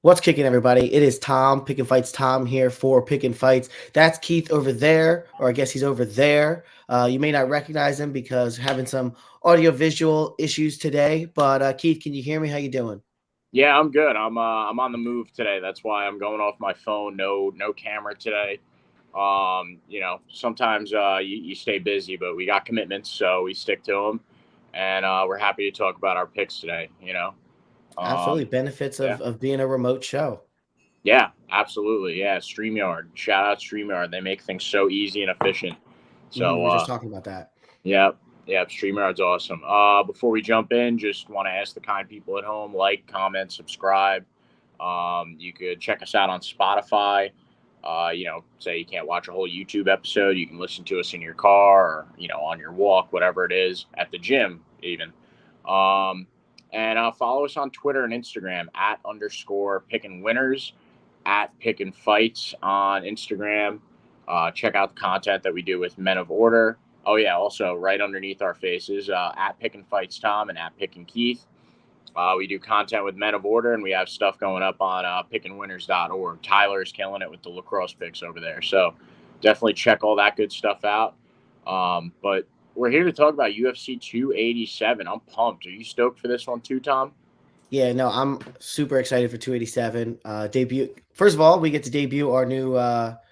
What's kicking, everybody? It is Tom, Pickin Fights Tom here for Pickin Fights. That's Keith over there, or I guess he's over there. You may not recognize him because having some audio-visual issues today. But Keith, can you hear me? How you doing? Yeah, I'm good. I'm on the move today. That's why I'm going off my phone. No camera today. Sometimes you stay busy, but we got commitments, so we stick to them, and we're happy to talk about our picks today. Absolutely. Um, Benefits yeah, of being a remote show. yeah, absolutely. Yeah, StreamYard. Shout out StreamYard. They make things so easy and efficient. We So were just talking about that. yeah, yeah, StreamYard's awesome. Before we jump in, just want to ask the kind people at home, like, comment, subscribe. You could check us out on Spotify. Say you can't watch a whole YouTube episode, you can listen to us in your car or, on your walk, whatever it is, at the gym, even. Um, and follow us on Twitter and Instagram at underscore pickin' winners, at pickin' fights on Instagram. Check out the content that we do with Men of Order. Oh, yeah, also right underneath our faces, at Pickin' Fights Tom and at Pickin' Keith. We do content with Men of Order, and we have stuff going up on pickinwinners.org. Tyler's killing it with the lacrosse picks over there. So definitely check all that good stuff out. But we're here to talk about UFC 287. I'm pumped. Are you stoked for this one too, Tom? Yeah, no, I'm super excited for 287 debut. First of all, we get to debut our new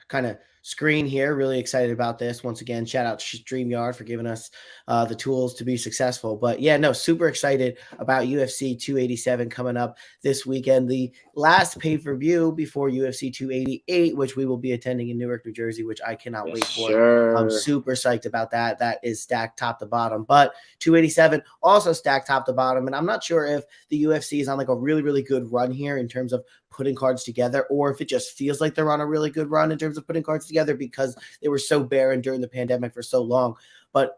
kind of screen here. Really excited about this. Once again, shout out to StreamYard for giving us the tools to be successful. But yeah, no, super excited about UFC 287 coming up this weekend. The last pay-per-view before UFC 288, which we will be attending in Newark, New Jersey, which I cannot Yes, wait for. I'm sir. super psyched about that. That is stacked top to bottom. But 287 also stacked top to bottom. And I'm not sure if the UFC is on like a really, really good run here in terms of putting cards together, or if it just feels like they're on a really good run in terms of putting cards together because they were so barren during the pandemic for so long. But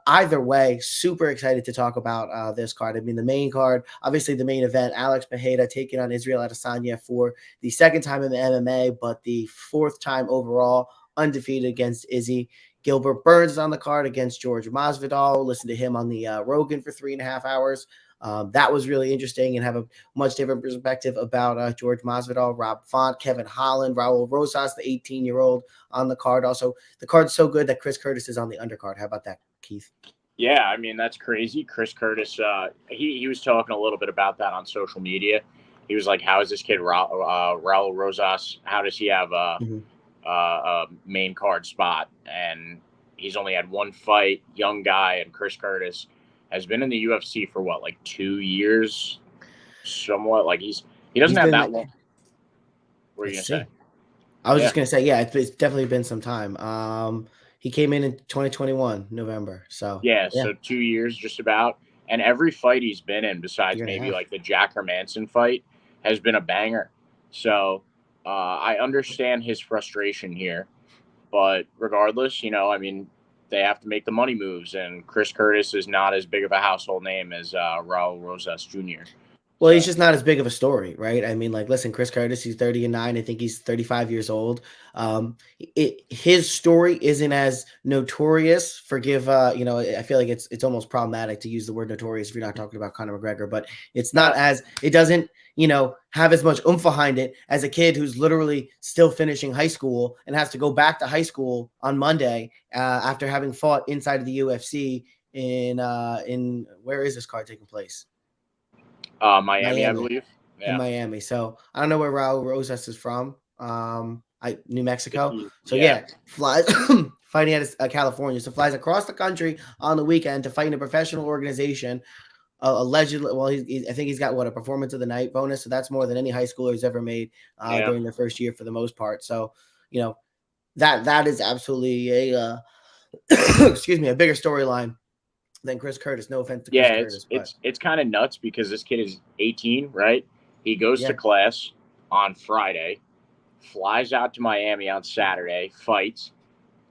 either way, super excited to talk about this card. I mean, the main card, obviously the main event, Alex Tejeda taking on Israel Adesanya for the second time in the MMA, but the fourth time overall, undefeated against Izzy. Gilbert Burns is on the card against Jorge Masvidal. Listen to him on the Rogan for 3.5 hours. That was really interesting and have a much different perspective about Jorge Masvidal, Rob Font, Kevin Holland, Raul Rosas, the 18-year-old on the card. Also, the card's so good that Chris Curtis is on the undercard. How about that, Keith? Yeah, I mean, that's crazy. Chris Curtis, he was talking a little bit about that on social media. He was like, how is this kid, Raul Rosas, how does he have Mm-hmm. a main card spot? And he's only had one fight, young guy, and Chris Curtis has been in the UFC for what, like 2 years, somewhat. Like he doesn't He's have been, that long. What are you let's gonna say? see. I was Yeah, just going to say, yeah, it's definitely been some time. He came in 2021, November. So, yeah. yeah, So 2 years, just about, and every fight he's been in, besides year and a maybe half. like the Jack Hermanson fight, has been a banger. So I understand his frustration here, but regardless, I mean, they have to make the money moves, and Chris Curtis is not as big of a household name as Raul Rosas Jr. Well, he's So just not as big of a story, right? I mean, like, listen, Chris Curtis, he's 30-9. I think he's 35 years old. His story isn't as notorious. Forgive, I feel like it's almost problematic to use the word notorious if you're not talking about Conor McGregor, but it's not uh, as it doesn't, have as much oomph behind it as a kid who's literally still finishing high school and has to go back to high school on Monday after having fought inside of the UFC in where is this card taking place? Miami, I Miami. believe. In Yeah, Miami. So I don't know where Raul Rosas is from. New I think Mexico. So yeah, yeah, flies fighting out of California. So flies across the country on the weekend to fight in a professional organization. Allegedly, well, I think he's got what, a performance of the night bonus. So that's more than any high schooler's ever made yeah. during their first year for the most part. So you know that is absolutely a excuse me, a bigger storyline than Chris Curtis. No offense to Chris Yeah, it's Curtis, but it's it's kind of nuts because this kid is 18, right? He goes to yeah, class on Friday, flies out to Miami on Saturday, fights,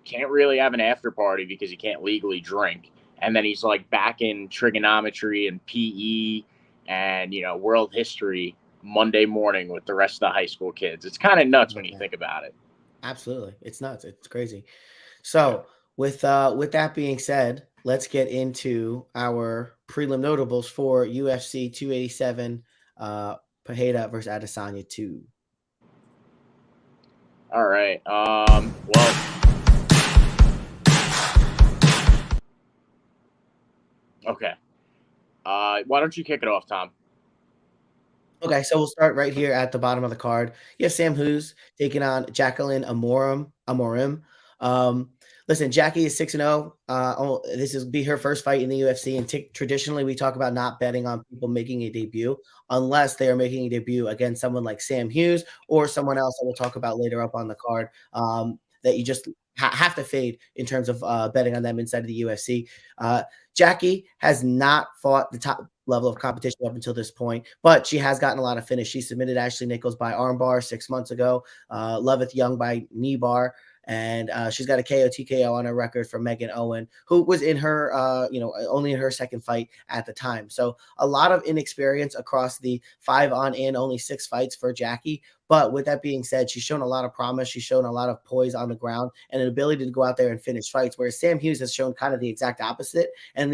can't really have an after party because he can't legally drink, and then he's like back in trigonometry and PE and world history Monday morning with the rest of the high school kids. It's kind of nuts when you okay. think about it. Absolutely. It's nuts. It's crazy. Yeah. So with that being said, let's get into our prelim notables for UFC 287 Tejeda versus Adesanya 2. All right. Well, okay. Why don't you kick it off, Tom? Okay, so we'll start right here at the bottom of the card. You have Sam Hughes taking on Jacqueline Amorim. Um, listen, Jackie is 6-0. This is be her first fight in the UFC, and traditionally we talk about not betting on people making a debut unless they are making a debut against someone like Sam Hughes or someone else that we'll talk about later up on the card. That you just have to fade in terms of betting on them inside of the UFC. Jackie has not fought the top level of competition up until this point, but she has gotten a lot of finish. She submitted Ashley Nichols by armbar 6 months ago, Loveth Young by knee bar, and she's got a KO TKO on her record from Megan Owen, who was in her, only in her second fight at the time. So a lot of inexperience across the 5 on in, only 6 fights for Jackie. But with that being said, she's shown a lot of promise. She's shown a lot of poise on the ground and an ability to go out there and finish fights, whereas Sam Hughes has shown kind of the exact opposite and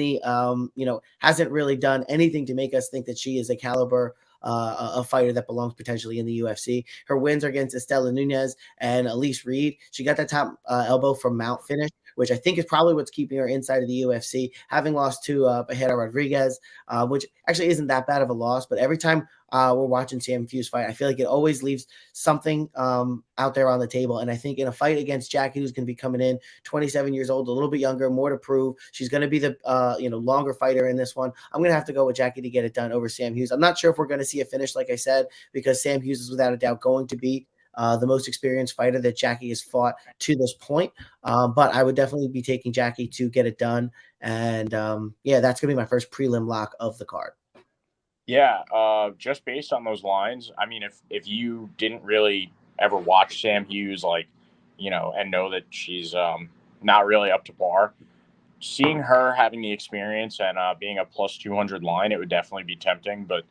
hasn't really done anything to make us think that she is a caliber a fighter that belongs potentially in the UFC. Her wins are against Estela Nunez and Elise Reed. She got that top elbow from Mount finish, which I think is probably what's keeping her inside of the UFC, having lost to Pereira Rodriguez, which actually isn't that bad of a loss. But every time we're watching Sam Hughes fight, I feel like it always leaves something out there on the table. And I think in a fight against Jackie, who's going to be coming in 27 years old, a little bit younger, more to prove, she's going to be the longer fighter in this one. I'm going to have to go with Jackie to get it done over Sam Hughes. I'm not sure if we're going to see a finish, like I said, because Sam Hughes is without a doubt going to be the most experienced fighter that Jackie has fought to this point. But I would definitely be taking Jackie to get it done. And that's going to be my first prelim lock of the card. Yeah, just based on those lines, I mean, if you didn't really ever watch Sam Hughes, and know that she's not really up to par, seeing her having the experience and being a plus 200 line, it would definitely be tempting. But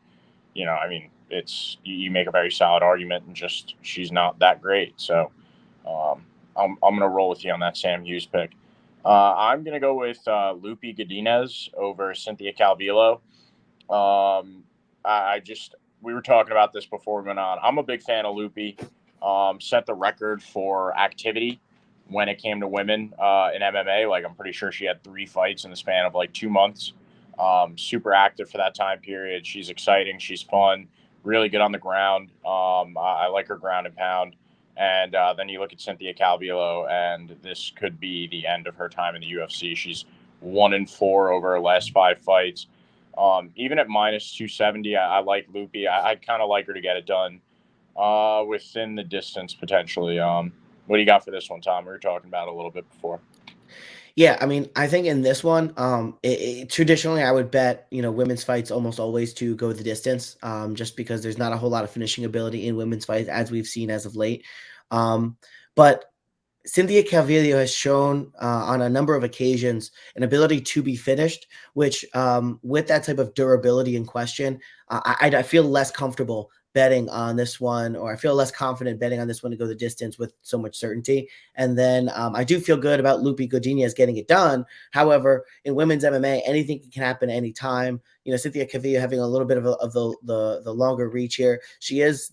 I mean, it's you make a very solid argument, and just she's not that great. So I'm gonna roll with you on that Sam Hughes pick. I'm gonna go with Lupi Godinez over Cynthia Calvillo. We were talking about this before we went on. I'm a big fan of Lupi. Set the record for activity when it came to women in MMA. Like, I'm pretty sure she had 3 fights in the span of 2 months. Super active for that time period. She's exciting. She's fun. Really good on the ground. I like her ground and pound. And then you look at Cynthia Calvillo, and this could be the end of her time in the UFC. She's 1-4 over her last 5 fights. Even at minus 270, I like Lupi. I kind of like her to get it done within the distance potentially. What do you got for this one, Tom? We were talking about it a little bit before. Yeah, I mean, I think in this one, traditionally I would bet, women's fights almost always to go the distance, just because there's not a whole lot of finishing ability in women's fights as we've seen as of late. But Cynthia Calvillo has shown on a number of occasions an ability to be finished, which with that type of durability in question, I feel less comfortable betting on this one, or I feel less confident betting on this one to go the distance with so much certainty. And then I do feel good about Lupi Godinez getting it done. However, in women's MMA, anything can happen anytime. Cynthia Calvillo having a little bit of the longer reach here. She is,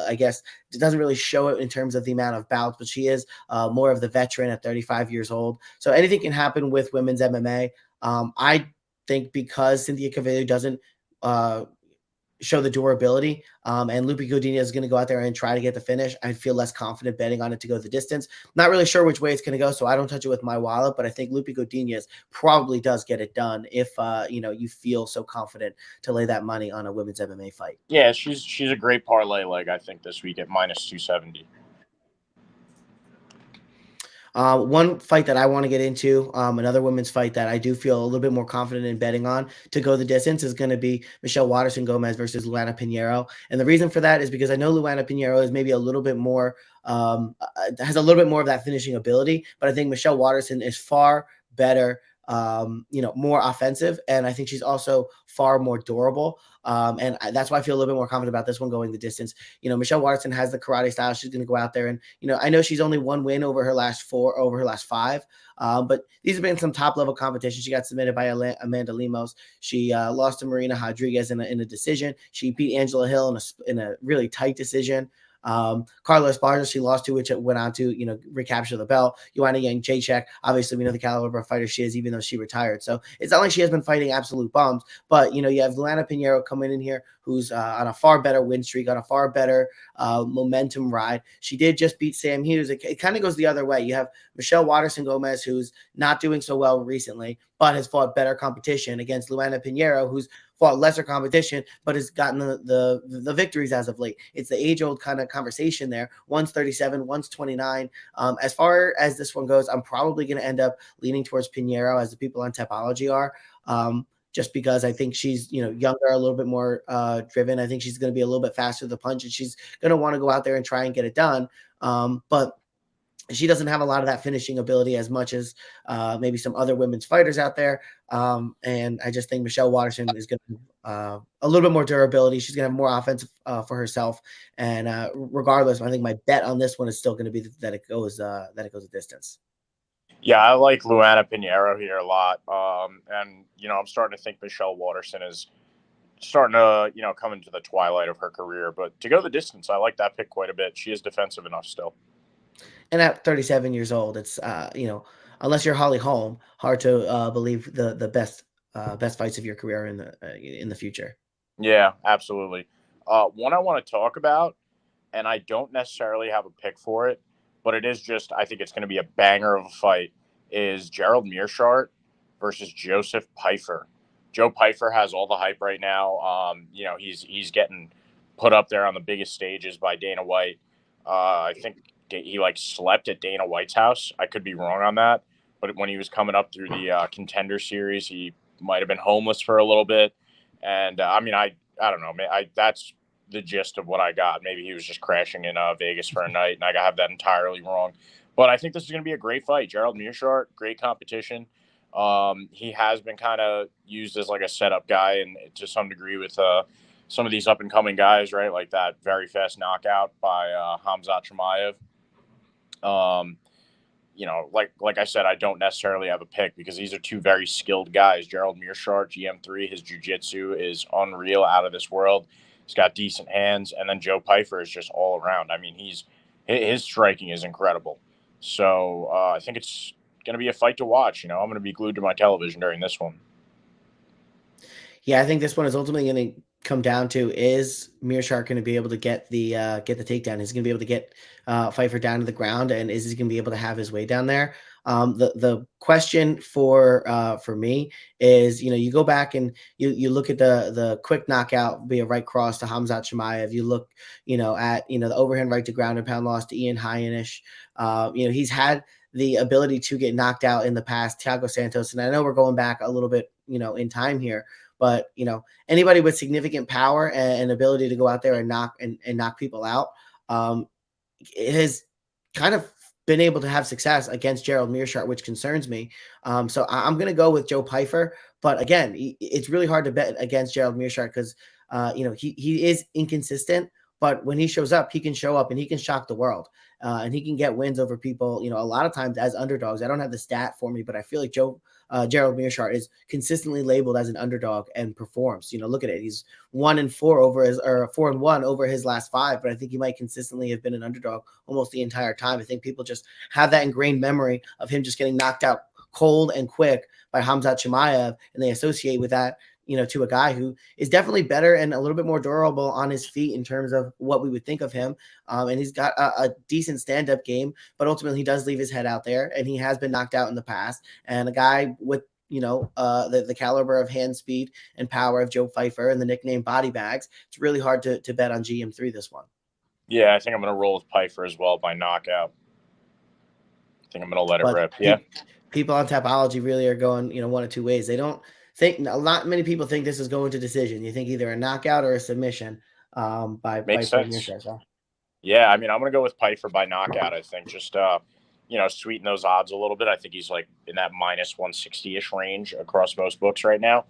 I guess it doesn't really show it in terms of the amount of bouts, but she is more of the veteran at 35 years old. So anything can happen with women's MMA. I think because Cynthia Calvillo doesn't show the durability, and Lupi Godinez is going to go out there and try to get the finish, I feel less confident betting on it to go the distance. Not really sure which way it's going to go, so I don't touch it with my wallet, but I think Lupi Godinez probably does get it done if you feel so confident to lay that money on a women's MMA fight. Yeah, she's a great parlay leg, I think, this week at minus 270. One fight that I want to get into, another women's fight that I do feel a little bit more confident in betting on to go the distance, is going to be Michelle Waterson Gomez versus Luana Pinero. And the reason for that is because I know Luana Pinero is maybe a little bit more, has a little bit more of that finishing ability, but I think Michelle Waterson is far better more offensive. And I think she's also far more durable. And that's why I feel a little bit more confident about this one going the distance. Michelle Waterson has the karate style. She's going to go out there and, I know she's only one win over her last five. But these have been some top level competition. She got submitted by Amanda Lemos. She lost to Marina Rodriguez in a decision. She beat Angela Hill in a really tight decision. Carla Esparza, she lost to, which went on to, recapture the belt. Joanna Jędrzejczyk, obviously we know the caliber of fighter she is, even though she retired. So it's not like she has been fighting absolute bums, but you have Luana Pinero coming in here, who's on a far better win streak, on a far better momentum ride. She did just beat Sam Hughes. It kind of goes the other way. You have Michelle Waterson Gomez, who's not doing so well recently, but has fought better competition against Luana Pinero, who's fought lesser competition, but has gotten the victories as of late. It's the age-old kind of conversation there. One's 37, one's 29. As far as this one goes, I'm probably going to end up leaning towards Pinero, as the people on Tapology are, just because I think she's, younger, a little bit more driven. I think she's going to be a little bit faster to the punch, and she's going to want to go out there and try and get it done. But she doesn't have a lot of that finishing ability as much as maybe some other women's fighters out there. And I just think Michelle Waterson is going to have a little bit more durability. She's going to have more offensive for herself. And regardless, I think my bet on this one is still going to be that it goes a distance. Yeah, I like Luana Pinero here a lot. And, I'm starting to think Michelle Waterson is starting to, come into the twilight of her career. But to go the distance, I like that pick quite a bit. She is defensive enough still. And at 37 years old, it's unless you're Holly Holm, hard to believe the best fights of your career in the future. Yeah, absolutely. One I want to talk about, and I don't necessarily have a pick for it, but it is just, I think it's going to be a banger of a fight, is Gerald Meerschaert versus Joseph Pyfer. Joe Pyfer has all the hype right now. He's getting put up there on the biggest stages by Dana White. I think he slept at Dana White's house. I could be wrong on that, but when he was coming up through the Contender Series, he might have been homeless for a little bit. And I don't know. That's the gist of what I got. Maybe he was just crashing in Vegas for a night, and I have that entirely wrong. But I think this is going to be a great fight. Gerald Meerschaert, great competition. He has been kind of used as like a setup guy, and to some degree with some of these up and coming guys, right? Like that very fast knockout by Khamzat Chimaev. Like I said, I don't necessarily have a pick because these are two very skilled guys. Gerald Meerschaert, GM3, his jiu-jitsu is unreal, out of this world. He's got decent hands, and then Joe Pyfer is just all around. I mean, his striking is incredible. So I think it's going to be a fight to watch. I'm going to be glued to my television during this one. Yeah, I think this one is ultimately going to come down to, is Meerschaert going to be able to get the takedown? Is he going to be able to get Pyfer down to the ground, and is he going to be able to have his way down there? The question for me is, you go back and you look at the quick knockout via right cross to Khamzat Chimaev. You look, at the overhand right to ground and pound loss to Ian Hyenish. He's had the ability to get knocked out in the past, Thiago Santos, and I know we're going back a little bit, in time here. But anybody with significant power and ability to go out there and knock people out has kind of been able to have success against Gerald Meerschaert, which concerns me. So I'm going to go with Joe Pyfer. But again, it's really hard to bet against Gerald Meerschaert because he is inconsistent. But when he shows up, he can show up and he can shock the world. And he can get wins over people, a lot of times as underdogs. I don't have the stat for me, but I feel like Gerald Meerschaert is consistently labeled as an underdog and performs. Look at it. He's 1-4 4-1 over his last 5, but I think he might consistently have been an underdog almost the entire time. I think people just have that ingrained memory of him just getting knocked out cold and quick by Khamzat Chimaev, and they associate with that, to a guy who is definitely better and a little bit more durable on his feet in terms of what we would think of him. And he's got a decent stand-up game, but ultimately he does leave his head out there, and he has been knocked out in the past. And a guy with, the caliber of hand speed and power of Joe Pyfer and the nickname Body Bags, it's really hard to bet on GM3 this one. Yeah, I think I'm going to roll with Pyfer as well by knockout. I think I'm going to let it rip. Yeah. People on Tapology really are going, one of two ways. They don't think many people think this is going to decision. You think either a knockout or a submission by Makes Pyfer. sense. Yeah, I'm going to go with Pyfer by knockout. I think just sweeten those odds a little bit. I think he's like in that minus 160-ish range across most books right now.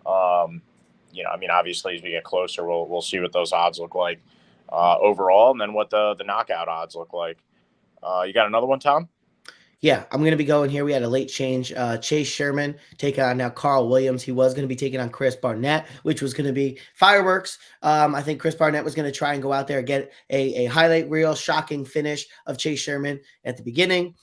Obviously as we get closer, we'll see what those odds look like overall, and then what the knockout odds look like. You got another one, Tom? Yeah, I'm going to be going here. We had a late change. Chase Sherman taking on now Carl Williams. He was going to be taking on Chris Barnett, which was going to be fireworks. I think Chris Barnett was going to try and go out there and get a highlight reel, shocking finish of Chase Sherman at the beginning.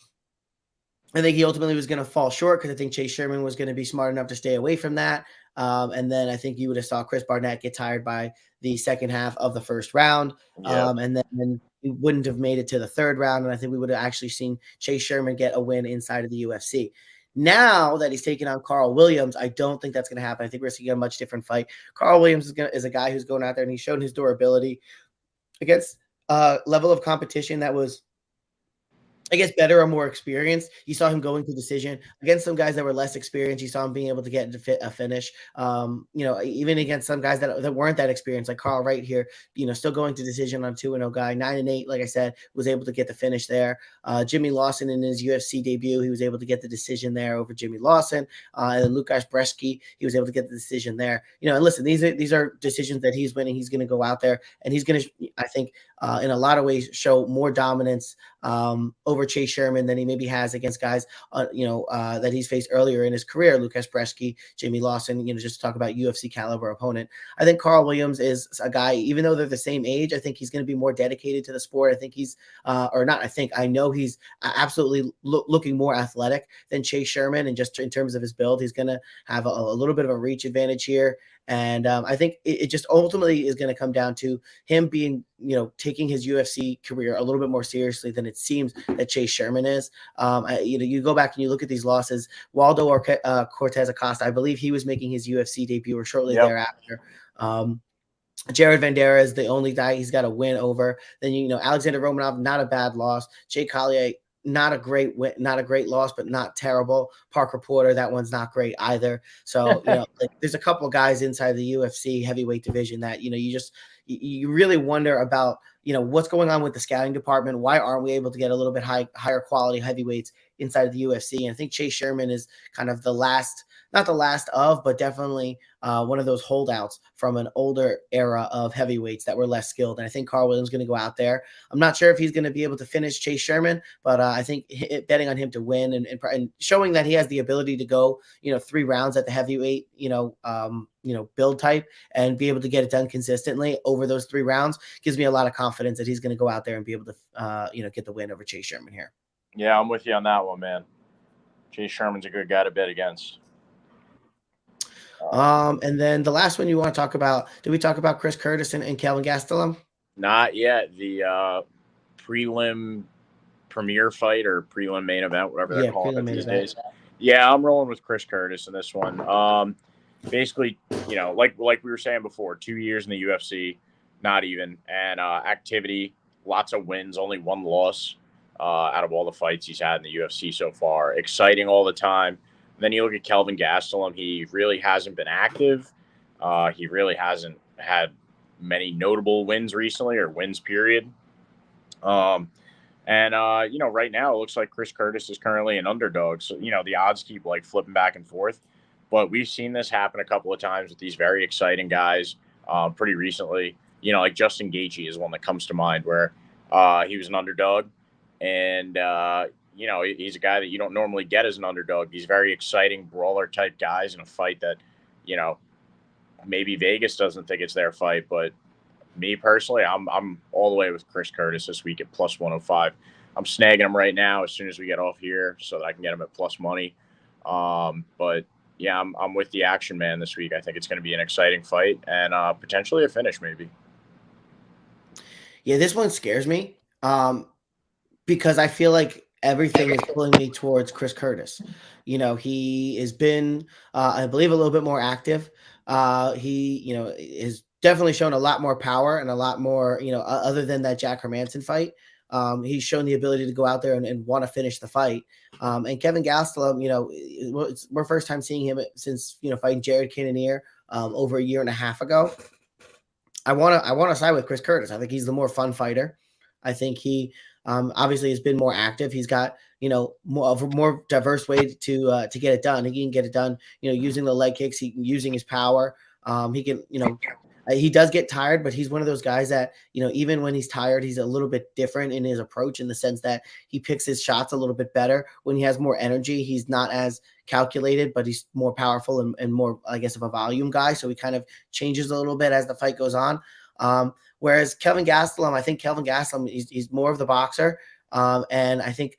I think he ultimately was going to fall short because I think Chase Sherman was going to be smart enough to stay away from that. And then I think you would have saw Chris Barnett get tired by the second half of the first round. And then he wouldn't have made it to the third round. And I think we would have actually seen Chase Sherman get a win inside of the UFC. Now that he's taking on Carl Williams, I don't think that's going to happen. I think we're going to see a much different fight. Carl Williams is a guy who's going out there and he's shown his durability against a level of competition that was, I guess, better or more experienced. You saw him going to decision against some guys that were less experienced. You saw him being able to get a finish. Even against some guys that weren't that experienced, like Carl right here, still going to decision on 2-0 guy, 9-8. Like I said, was able to get the finish there. Jimmy Lawson in his UFC debut, he was able to get the decision there over Jimmy Lawson. And then Lukasz Brzeski, he was able to get the decision there. And listen, these are decisions that he's winning. He's going to go out there and he's going to, I think, in a lot of ways, show more dominance over Chase Sherman than he maybe has against guys, that he's faced earlier in his career, Lukasz Brzeski, Jimmy Lawson, just to talk about UFC caliber opponent. I think Carl Williams is a guy, even though they're the same age, I think he's going to be more dedicated to the sport. I think I know he's absolutely looking more athletic than Chase Sherman. And just in terms of his build, he's going to have a little bit of a reach advantage here. And I think it just ultimately is going to come down to him being, taking his UFC career a little bit more seriously than it seems that Chase Sherman is. You go back and you look at these losses. Waldo Cortez Acosta, I believe he was making his UFC debut or shortly thereafter. Jared Vanderaa is the only guy he's got a win over. Then, Alexander Romanov, not a bad loss. Jay Collier, not a great win, not a great loss, but not terrible. Parker Porter, that one's not great either. So, there's a couple of guys inside the UFC heavyweight division that, you really wonder about, what's going on with the scouting department. Why aren't we able to get a little bit higher quality heavyweights inside of the UFC? And I think Chase Sherman is kind of not the last of, but definitely one of those holdouts from an older era of heavyweights that were less skilled. And I think Carl Williams is going to go out there. I'm not sure if he's going to be able to finish Chase Sherman, but I think betting on him to win and showing that he has the ability to go, 3 rounds at the heavyweight, build type and be able to get it done consistently over those 3 rounds gives me a lot of confidence that he's going to go out there and be able to, get the win over Chase Sherman here. Yeah, I'm with you on that one, man. Chase Sherman's a good guy to bet against. And then the last one you want to talk about, did we talk about Chris Curtis and Kelvin Gastelum? Not yet. The prelim premier fight or prelim main event, whatever they're calling it these days. Yeah, I'm rolling with Chris Curtis in this one. Basically, like we were saying before, 2 years in the UFC, not even, and activity, lots of wins, only 1 loss out of all the fights he's had in the UFC so far. Exciting all the time. Then you look at Kelvin Gastelum, he really hasn't been active. He really hasn't had many notable wins recently or wins, period. Right now it looks like Chris Curtis is currently an underdog. So, the odds keep like flipping back and forth. But we've seen this happen a couple of times with these very exciting guys pretty recently. Like Justin Gaethje is one that comes to mind where he was an underdog. And, he's a guy that you don't normally get as an underdog. These very exciting brawler type guys in a fight that, maybe Vegas doesn't think it's their fight. But me personally, I'm all the way with Chris Curtis this week at plus 105. I'm snagging him right now as soon as we get off here so that I can get him at plus money. But yeah, I'm with the action man this week. I think it's going to be an exciting fight and potentially a finish maybe. Yeah, this one scares me because I feel like everything is pulling me towards Chris Curtis. He has been, I believe, a little bit more active. He, has definitely shown a lot more power and a lot more, other than that Jack Hermanson fight. He's shown the ability to go out there and want to finish the fight. And Kevin Gastelum, it's our first time seeing him since, fighting Jared Cannonier over a year and a half ago. I want to side with Chris Curtis. I think he's the more fun fighter. I think he obviously has been more active. He's got, more diverse way to get it done. He can get it done, using the leg kicks. He can using his power. He can, he does get tired, but he's one of those guys that, even when he's tired, he's a little bit different in his approach, in the sense that he picks his shots a little bit better. When he has more energy, he's not as calculated, but he's more powerful and more, I guess, of a volume guy. So he kind of changes a little bit as the fight goes on. Whereas Kelvin Gastelum, I think Kelvin Gastelum, he's more of the boxer. And I think,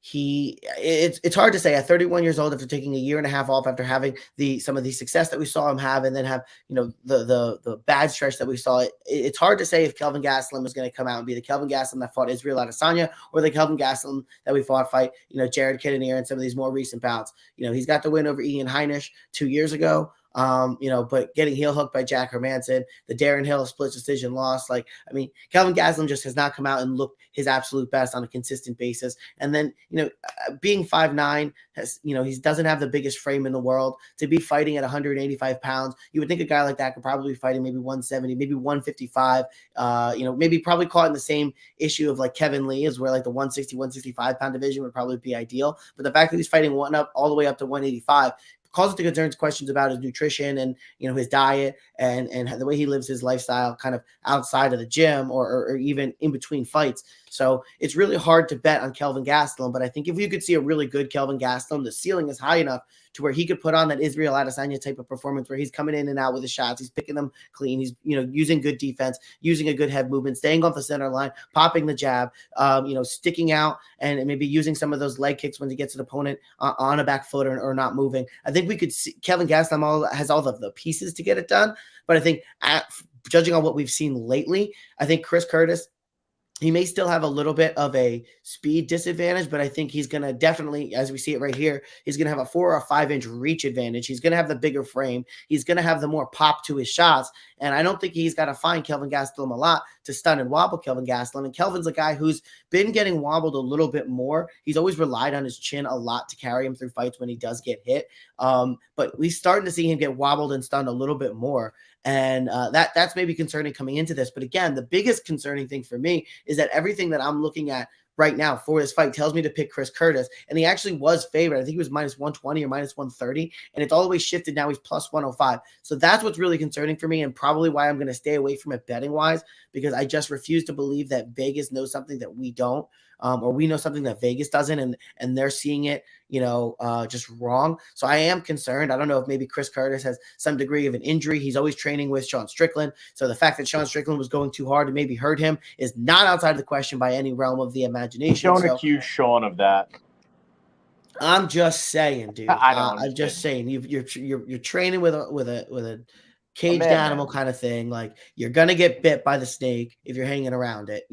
it's hard to say at 31 years old, after taking a year and a half off, after having some of the success that we saw him have, and then have, the bad stretch that we saw. It's hard to say if Kelvin Gastelum is going to come out and be the Kelvin Gastelum that fought Israel Adesanya, or the Kelvin Gastelum that we fight, Jared Cannonier and some of these more recent bouts. He's got the win over Ian Heinisch 2 years ago. But getting heel hooked by Jack Hermanson, the Darren Hill split decision loss. Kelvin Gastelum just has not come out and looked his absolute best on a consistent basis. And then, being 5'9", he doesn't have the biggest frame in the world to be fighting at 185 pounds. You would think a guy like that could probably be fighting maybe 170, maybe 155, maybe probably caught in the same issue of like Kevin Lee, is where like the 160, 165 pound division would probably be ideal. But the fact that he's fighting all the way up to 185 calls into concerns questions about his nutrition and, his diet and the way he lives his lifestyle kind of outside of the gym or even in between fights. So it's really hard to bet on Kelvin Gastelum. But I think if you could see a really good Kelvin Gastelum, the ceiling is high enough to where he could put on that Israel Adesanya type of performance, where he's coming in and out with his shots. He's picking them clean. He's, using good defense, using a good head movement, staying off the center line, popping the jab, sticking out, and maybe using some of those leg kicks when he gets an opponent on a back foot or not moving. I think we could see Kelvin Gastelum has all of the pieces to get it done. But I think judging on what we've seen lately, I think Chris Curtis, he may still have a little bit of a speed disadvantage, but I think he's going to definitely, as we see it right here, he's going to have a 4 or 5 inch reach advantage. He's going to have the bigger frame. He's going to have the more pop to his shots. And I don't think he's got to find Kelvin Gastelum a lot to stun and wobble Kelvin Gastelum. And Kelvin's a guy who's been getting wobbled a little bit more. He's always relied on his chin a lot to carry him through fights when he does get hit. But we're starting to see him get wobbled and stunned a little bit more. And that's maybe concerning coming into this. But again, the biggest concerning thing for me is that everything that I'm looking at right now for this fight tells me to pick Chris Curtis. And he actually was favored. I think he was minus 120 or minus 130. And it's all the way shifted. Now he's plus 105. So that's what's really concerning for me, and probably why I'm going to stay away from it betting wise, because I just refuse to believe that Vegas knows something that we don't. Or we know something that Vegas doesn't, and they're seeing it, just wrong. So I am concerned. I don't know if maybe Chris Curtis has some degree of an injury. He's always training with Sean Strickland. So the fact that Sean Strickland was going too hard and maybe hurt him is not outside of the question by any realm of the imagination. Don't accuse Sean of that. I'm just saying, dude. I'm just saying you're training with a caged animal kind of thing. Like, you're gonna get bit by the snake if you're hanging around it.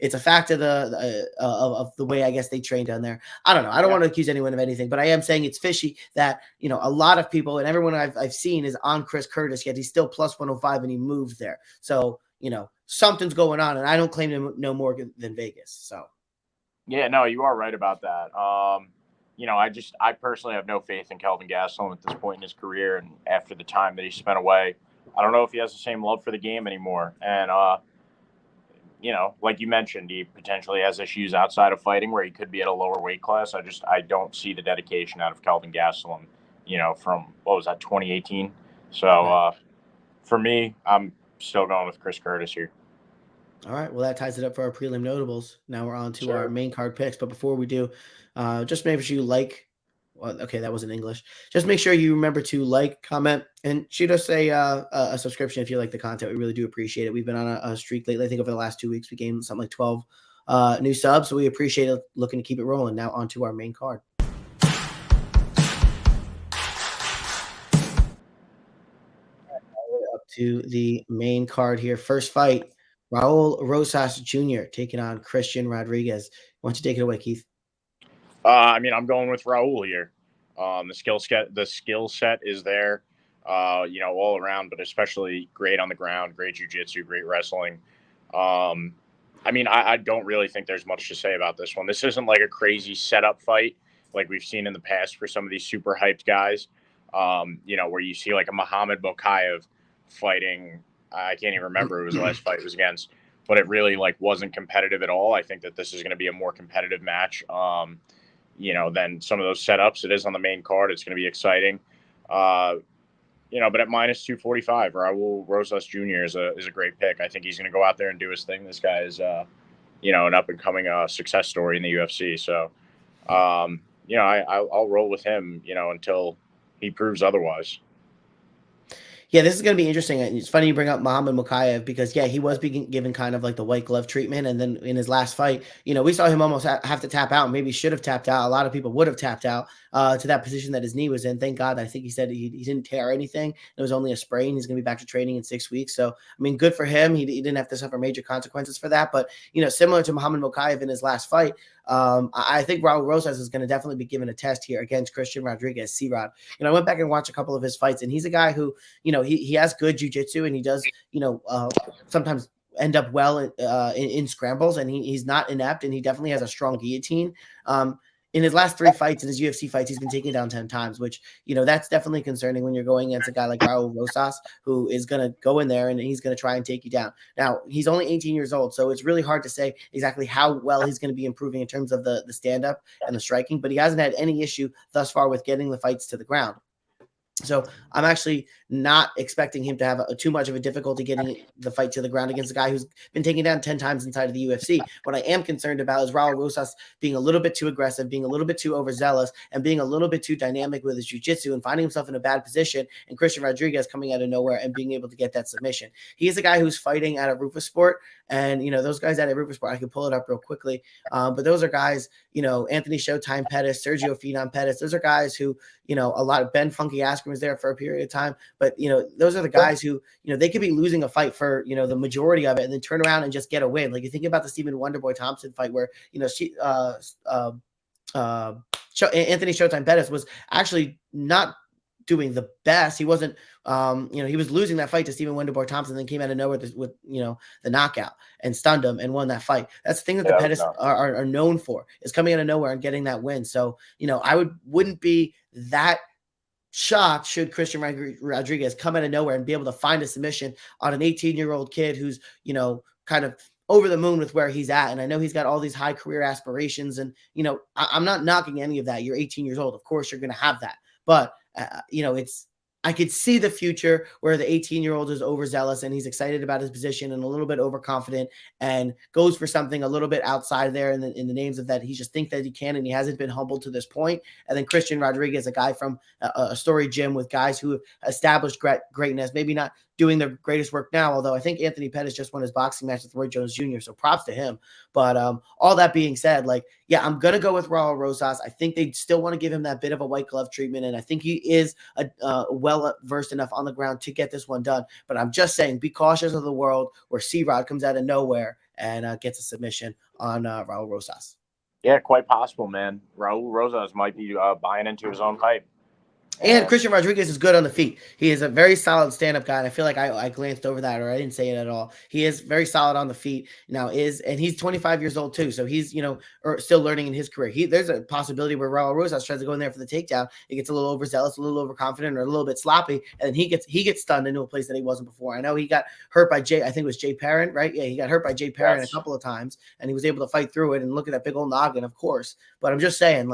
It's a fact of the way I guess they train down there. I don't know. I don't want to accuse anyone of anything, but I am saying it's fishy that, a lot of people and everyone I've seen is on Chris Curtis, yet he's still plus 105 and he moved there. So, something's going on, and I don't claim to know more than Vegas. So. Yeah, no, you are right about that. I personally have no faith in Kelvin Gastelum at this point in his career, and after the time that he spent away, I don't know if he has the same love for the game anymore. And, like you mentioned, he potentially has issues outside of fighting where he could be at a lower weight class. I don't see the dedication out of Kelvin Gastelum, from, 2018. So for me, I'm still going with Chris Curtis here. All right. Well, that ties it up for our prelim notables. Now we're on to our main card picks. But before we do, just make sure you okay, that wasn't English. Just make sure you remember to like, comment, and shoot us a subscription if you like the content. We really do appreciate it. We've been on a streak lately. I think over the last 2 weeks, we gained something like 12 new subs. So we appreciate it. Looking to keep it rolling. Now on to our main card. Up to the main card here. First fight. Raul Rosas Jr. taking on Christian Rodriguez. Why don't you take it away, Keith? I'm going with Raul here. The skill set is there, all around, but especially great on the ground, great jiu-jitsu, great wrestling. I don't really think there's much to say about this one. This isn't like a crazy setup fight like we've seen in the past for some of these super hyped guys, where you see like a Muhammad Mokaev fighting. I can't even remember who his last fight was against. but it really like wasn't competitive at all. I think that this is going to be a more competitive match, than some of those setups. It is on the main card. It's going to be exciting. But at minus 245, Raul Rosas Jr. is a great pick. I think he's going to go out there and do his thing. This guy is, an up and coming success story in the UFC. So, I'll roll with him, until he proves otherwise. Yeah, this is going to be interesting. It's funny you bring up Muhammad Mokaev because, yeah, he was being given kind of like the white glove treatment. And then in his last fight, we saw him almost have to tap out. Maybe should have tapped out. A lot of people would have tapped out to that position that his knee was in. Thank God. I think he said he didn't tear anything. It was only a sprain. He's going to be back to training in 6 weeks. So, I mean, good for him. He didn't have to suffer major consequences for that. But, similar to Muhammad Mokaev in his last fight, I think Raul Rosas is going to definitely be given a test here against Christian Rodriguez, C-Rod. I went back and watched a couple of his fights, and he's a guy who, he has good jiu-jitsu, and he does, sometimes end up well in scrambles, and he's not inept, and he definitely has a strong guillotine. In his last 3 fights, in his UFC fights, he's been taken down 10 times, which, that's definitely concerning when you're going against a guy like Raul Rosas, who is going to go in there and he's going to try and take you down. Now, he's only 18 years old, so it's really hard to say exactly how well he's going to be improving in terms of the stand-up and the striking, but he hasn't had any issue thus far with getting the fights to the ground. So I'm actually not expecting him to have too much of a difficulty getting the fight to the ground against a guy who's been taken down 10 times inside of the UFC. What I am concerned about is Raul Rosas being a little bit too aggressive, being a little bit too overzealous, and being a little bit too dynamic with his jiu-jitsu and finding himself in a bad position, and Christian Rodriguez coming out of nowhere and being able to get that submission. He is a guy who's fighting out of Roufusport, and, those guys out of Roufusport, I can pull it up real quickly, but those are guys, Anthony Showtime Pettis, Sergio Phenom Pettis, those are guys who, a lot of Ben Funky Askren was there for a period of time, but those are the guys who they could be losing a fight for the majority of it and then turn around and just get a win. Like you think about the Stephen Wonderboy Thompson fight where Anthony Showtime Pettis was actually not doing the best. He wasn't he was losing that fight to Stephen Wonderboy Thompson, then came out of nowhere with the knockout and stunned him and won that fight. That's the thing that the Pettis are known for, is coming out of nowhere and getting that win. So I wouldn't be that shocked should Christian Rodriguez come out of nowhere and be able to find a submission on an 18-year-old kid who's kind of over the moon with where he's at. And I know he's got all these high career aspirations, and I'm not knocking any of that. You're 18 years old, of course you're going to have that, but I could see the future where the 18-year-old is overzealous and he's excited about his position and a little bit overconfident and goes for something a little bit outside there in the names of that. He just thinks that he can, and he hasn't been humbled to this point. And then Christian Rodriguez, a guy from a story gym with guys who have established greatness, maybe not doing their greatest work now, although I think Anthony Pettis just won his boxing match with Roy Jones Jr., so props to him. But all that being said, I'm going to go with Raul Rosas. I think they still want to give him that bit of a white glove treatment, and I think he is well-versed enough on the ground to get this one done. But I'm just saying, be cautious of the world where C-Rod comes out of nowhere and gets a submission on Raul Rosas. Yeah, quite possible, man. Raul Rosas might be buying into his own hype. And Christian Rodriguez is good on the feet. He is a very solid stand-up guy, and I feel like I glanced over that, or I didn't say it at all. He is very solid on the feet now, and he's 25 years old too, so he's still learning in his career. There's a possibility where Raul Rosas tries to go in there for the takedown. He gets a little overzealous, a little overconfident, or a little bit sloppy, and then he gets stunned into a place that he wasn't before. I know he got hurt by I think it was Jay Perrin, right? Yeah, he got hurt by Jay Perrin a couple of times, and he was able to fight through it and look at that big old noggin, of course. But I'm just saying,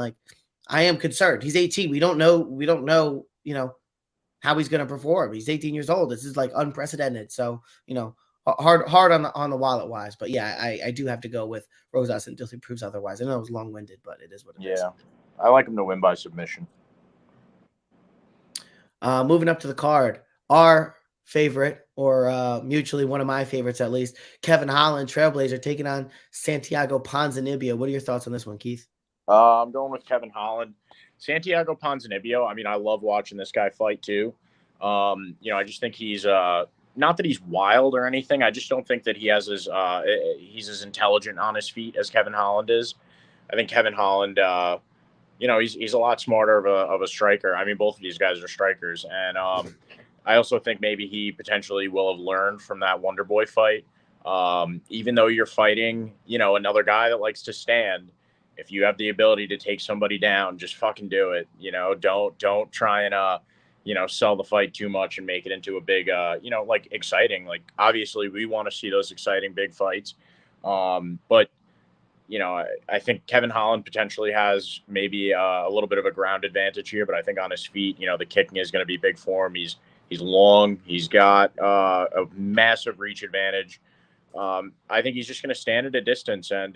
I am concerned. He's 18. We don't know, how he's going to perform. He's 18 years old. This is unprecedented. So, hard on the wallet wise, but yeah, I do have to go with Rosas until he proves otherwise. I know it was long winded, but it is what it is. Yeah. I like him to win by submission. Moving up to the card, our favorite, or mutually one of my favorites at least, Kevin Holland, Trailblazer, taking on Santiago Ponzinibbio. What are your thoughts on this one, Keith? I'm going with Kevin Holland. Santiago Ponzinibio, I mean, I love watching this guy fight too. I just think he's not that he's wild or anything. I just don't think that he has he's as intelligent on his feet as Kevin Holland is. I think Kevin Holland, he's a lot smarter of a striker. I mean, both of these guys are strikers, and I also think maybe he potentially will have learned from that Wonder Boy fight. Even though you're fighting, another guy that likes to stand, if you have the ability to take somebody down, just fucking do it. Don't try and sell the fight too much and make it into a big, like exciting. Like obviously we want to see those exciting big fights, but I think Kevin Holland potentially has maybe a little bit of a ground advantage here, but I think on his feet, the kicking is going to be big for him. He's long. He's got a massive reach advantage. I think he's just going to stand at a distance and,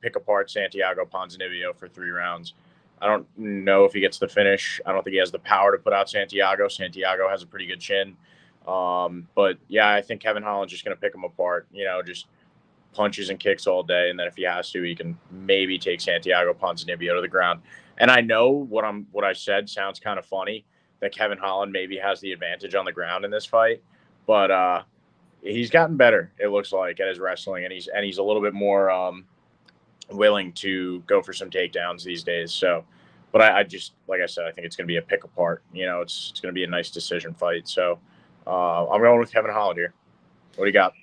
pick apart Santiago Ponzinibio for 3 rounds. I don't know if he gets the finish. I don't think he has the power to put out Santiago. Santiago has a pretty good chin. But, yeah, I think Kevin Holland's just going to pick him apart, just punches and kicks all day. And then if he has to, he can maybe take Santiago Ponzinibio to the ground. And I know what I said sounds kind of funny, that Kevin Holland maybe has the advantage on the ground in this fight. But he's gotten better, it looks like, at his wrestling, and he's a little bit more willing to go for some takedowns these days. So, but I just, like I said, I think it's going to be a pick apart. It's going to be a nice decision fight. So I'm going with Kevin Holland here. What do you got?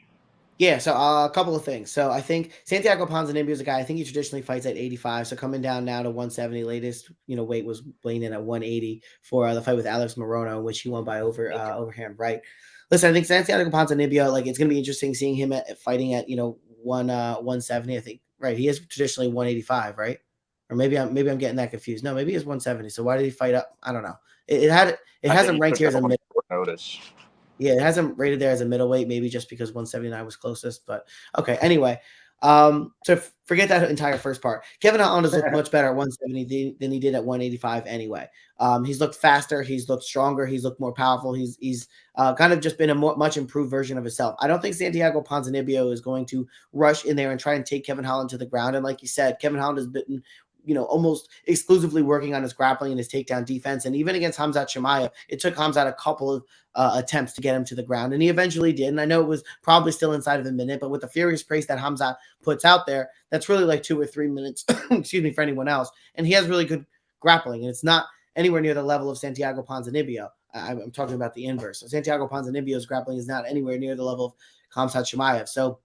Yeah, so a couple of things. So I think Santiago Ponzinibbio is a guy, I think he traditionally fights at 85. So coming down now to 170, latest, weight was weighing in at 180 for the fight with Alex Morono, in which he won by overhand right. Listen, I think Santiago Ponzinibbio, like, it's going to be interesting seeing him fighting at, 170. I think, right. He is traditionally 185, right? Or maybe I'm getting that confused. No, maybe it's 170. So why did he fight up? I don't know. It hasn't ranked here as a mid notice. Yeah, it hasn't rated there as a middleweight, maybe just because 179 was closest. But okay, anyway. So forget that entire first part. Kevin Holland has looked much better at 170 than he did at 185 anyway. He's looked faster, he's looked stronger, he's looked more powerful. He's kind of just been a much improved version of himself. I don't think Santiago Ponzinibbio is going to rush in there and try and take Kevin Holland to the ground. And like you said, Kevin Holland has been almost exclusively working on his grappling and his takedown defense. And even against Khamzat Chimaev, it took Khamzat a couple of attempts to get him to the ground. And he eventually did. And I know it was probably still inside of a minute, but with the furious pace that Khamzat puts out there, that's really like 2 or 3 minutes, excuse me, for anyone else. And he has really good grappling. And it's not anywhere near the level of Santiago Ponzinibbio. I'm talking about the inverse. So Santiago Ponzinibbio's grappling is not anywhere near the level of Khamzat Chimaev. So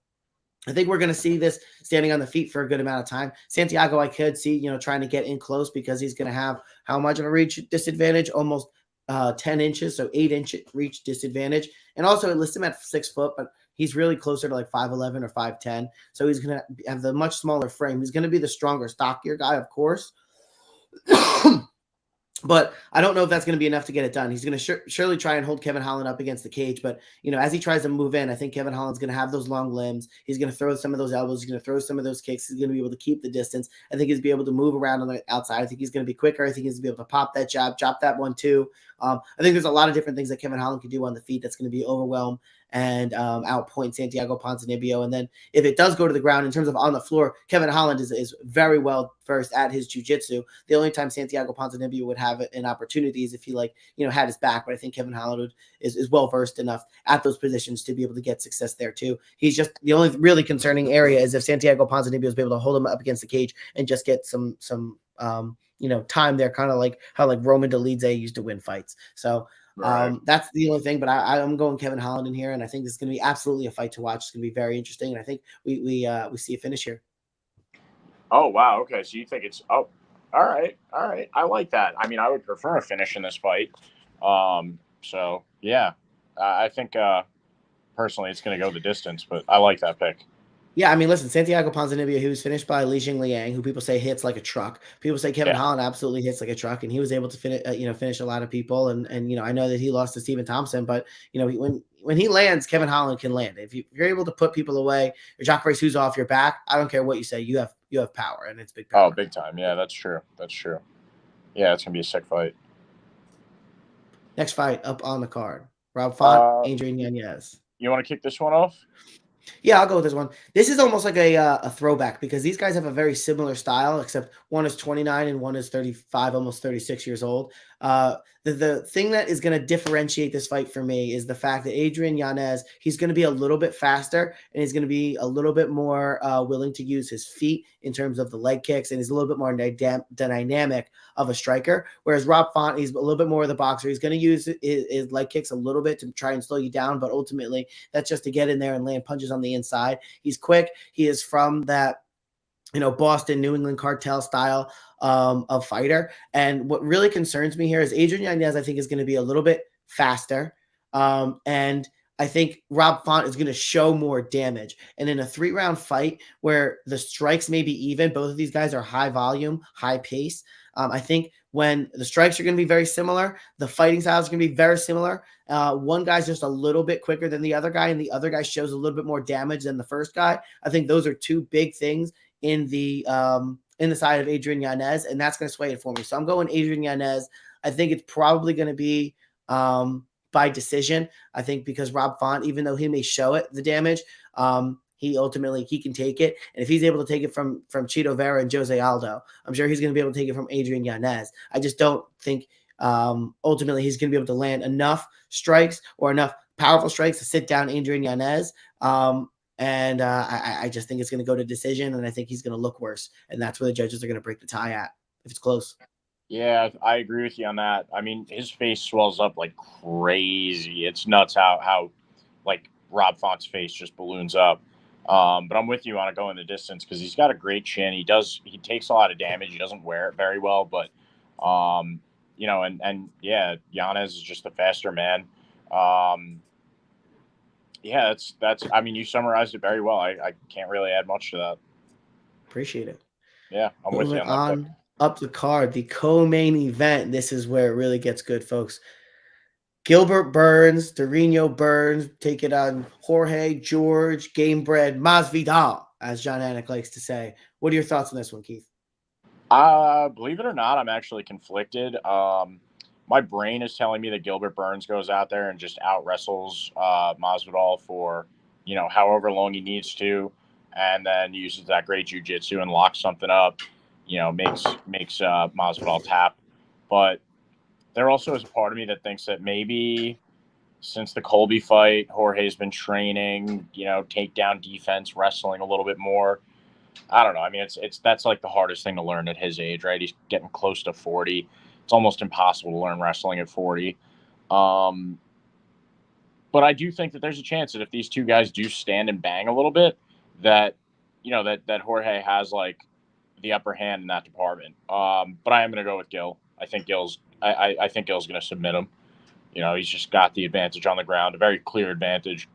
I think we're going to see this standing on the feet for a good amount of time. Santiago, I could see, trying to get in close because he's going to have how much of a reach disadvantage? Almost 10 inches, so 8-inch reach disadvantage. And also it lists him at 6 foot, but he's really closer to like 5'11 or 5'10. So he's going to have the much smaller frame. He's going to be the stronger, stockier guy, of course. But I don't know if that's going to be enough to get it done. He's going to surely try and hold Kevin Holland up against the cage. But, as he tries to move in, I think Kevin Holland's going to have those long limbs. He's going to throw some of those elbows. He's going to throw some of those kicks. He's going to be able to keep the distance. I think he's going to be able to move around on the outside. I think he's going to be quicker. I think he's going to be able to pop that jab, drop that one too. I think there's a lot of different things that Kevin Holland can do on the feet that's going to be overwhelm and outpoint Santiago Ponzinibbio. And then if it does go to the ground in terms of on the floor, Kevin Holland is very well versed at his jiu-jitsu. The only time Santiago Ponzinibbio would have an opportunity is if he had his back. But I think Kevin Holland is well versed enough at those positions to be able to get success there too. He's just the only really concerning area is if Santiago Ponzinibbio is able to hold him up against the cage and just get some time there, kind of like how Roman Dolidze used to win fights. So that's the only thing, but I'm going Kevin Holland in here, and I think this is going to be absolutely a fight to watch. It's going to be very interesting, and I think we see a finish here. Oh wow, okay. So you think it's all right. I like that. I mean, I would prefer a finish in this fight. So yeah, I think personally it's going to go the distance, but I like that pick. Yeah, I mean, listen, Santiago Ponzinibbio, he was finished by Li Jingliang, who people say hits like a truck. People say Kevin Holland absolutely hits like a truck, and he was able to finish a lot of people. And I know that he lost to Stephen Thompson, but when he lands, Kevin Holland can land. If you're able to put people away, or Jacques Who's off your back, I don't care what you say, you have power, and it's big power. Oh, big time. Yeah, that's true. Yeah, it's gonna be a sick fight. Next fight up on the card: Rob Font, Adrian Yanez. You want to kick this one off? Yeah, I'll go with this one. This is almost like a throwback because these guys have a very similar style, except one is 29 and one is 35, almost 36 years old. The thing that is going to differentiate this fight for me is the fact that Adrian Yanez, he's going to be a little bit faster and he's going to be a little bit more willing to use his feet in terms of the leg kicks, and he's a little bit more dynamic of a striker. Whereas Rob Font, he's a little bit more of the boxer. He's going to use his leg kicks a little bit to try and slow you down, but ultimately that's just to get in there and land punches on the inside. He's quick. He is from that Boston, New England cartel style of fighter. And what really concerns me here is Adrian Yanez, I think, is going to be a little bit faster. And I think Rob Font is going to show more damage. And in a 3-round fight where the strikes may be even, both of these guys are high volume, high pace. I think when the strikes are going to be very similar, the fighting styles are going to be very similar. One guy's just a little bit quicker than the other guy, and the other guy shows a little bit more damage than the first guy. I think those are two big things in the side of Adrian Yanez, and that's going to sway it for me. So I'm going Adrian Yanez. I think it's probably going to be by decision. I think because Rob Font, even though he may show it the damage, he can take it. And if he's able to take it from Chito Vera and Jose Aldo, I'm sure he's going to be able to take it from Adrian Yanez. I just don't think ultimately he's going to be able to land enough strikes or enough powerful strikes to sit down Adrian Yanez. And I just think it's going to go to decision, and I think he's going to look worse. And that's where the judges are going to break the tie at if it's close. Yeah, I agree with you on that. I mean, his face swells up like crazy. It's nuts how like Rob Font's face just balloons up. But I'm with you on it going the distance because he's got a great chin. He takes a lot of damage. He doesn't wear it very well, but and yeah, Yanez is just the faster man. Yeah, that's. I mean, you summarized it very well. I can't really add much to that. Appreciate it. Yeah, I'm with you on that. Up the card, the co-main event. This is where it really gets good, folks. Gilbert Burns, Dorino Burns, take it on Jorge, George, Gamebred, Masvidal, as John Anik likes to say. What are your thoughts on this one, Keith? Believe it or not, I'm actually conflicted. My brain is telling me that Gilbert Burns goes out there and just out wrestles Masvidal for, however long he needs to, and then uses that great jiu-jitsu and locks something up, makes Masvidal tap. But there also is a part of me that thinks that maybe since the Colby fight, Jorge's been training, takedown defense, wrestling a little bit more. I don't know. I mean, that's like the hardest thing to learn at his age, right? He's getting close to 40. It's almost impossible to learn wrestling at 40. But I do think that there's a chance that if these two guys do stand and bang a little bit, that that Jorge has like the upper hand in that department. But I am going to go with Gil. I think Gil's going to submit him. He's just got the advantage on the ground, a very clear advantage.